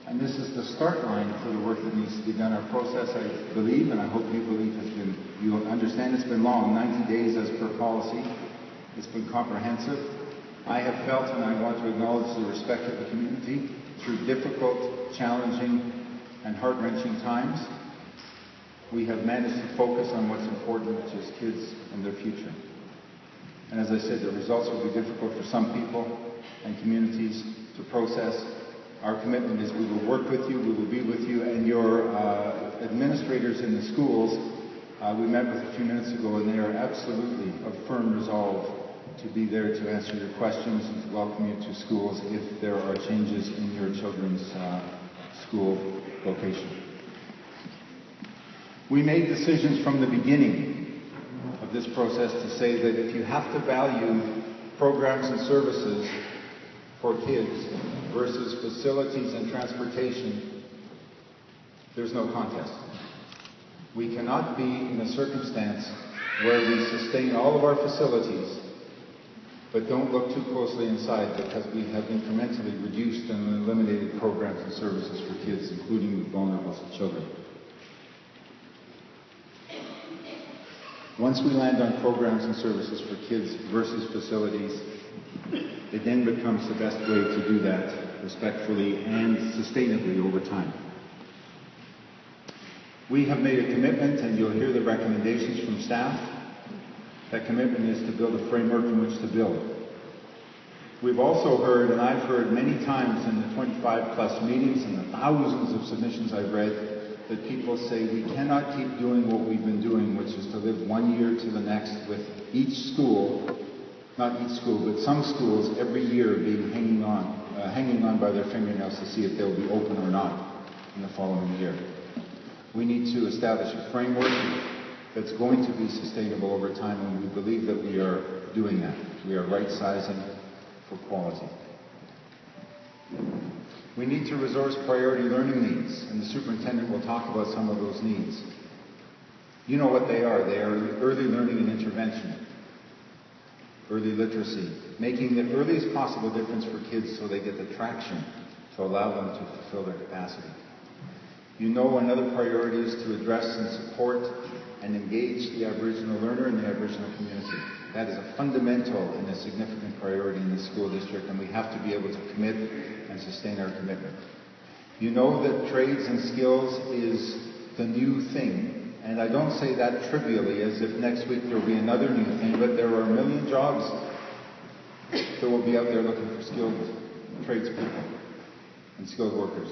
And this is the start line for the work that needs to be done. Our process, I believe, and I hope you believe, you understand it's been long, 90 days as per policy. It's been comprehensive. I have felt, and I want to acknowledge the respect of the community, through difficult, challenging, and heart-wrenching times, we have managed to focus on what's important, which is kids and their future. And as I said, the results will be difficult for some people and communities to process. Our commitment is we will work with you, we will be with you, and your administrators in the schools, we met with a few minutes ago, and they are absolutely of firm resolve to be there to answer your questions and to welcome you to schools if there are changes in your children's school location. We made decisions from the beginning of this process to say that if you have to value programs and services for kids versus facilities and transportation, there's no contest. We cannot be in a circumstance where we sustain all of our facilities but don't look too closely inside because we have incrementally reduced and eliminated programs and services for kids, including with vulnerable children. Once we land on programs and services for kids versus facilities, it then becomes the best way to do that respectfully and sustainably over time. We have made a commitment, and you'll hear the recommendations from staff. That commitment is to build a framework in which to build. We've also heard, and I've heard many times in the 25-plus meetings and the thousands of submissions I've read, that people say we cannot keep doing what we've been doing, which is to live one year to the next with each school, not each school, but some schools every year being hanging on by their fingernails to see if they'll be open or not in the following year. We need to establish a framework that's going to be sustainable over time, and we believe that we are doing that. We are right-sizing for quality. We need to resource priority learning needs, and the superintendent will talk about some of those needs. You know what they are. They are early learning and intervention, early literacy, making the earliest possible difference for kids so they get the traction to allow them to fulfill their capacity. You know another priority is to address and support and engage the Aboriginal learner and the Aboriginal community. That is a fundamental and a significant priority in the school district, and we have to be able to commit and sustain our commitment. You know that trades and skills is the new thing, and I don't say that trivially as if next week there will be another new thing, but there are 1 million jobs that will be out there looking for skilled tradespeople and skilled workers.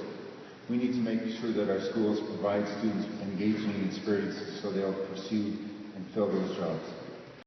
We need to make sure that our schools provide students with engaging experiences so they'll pursue and fill those jobs.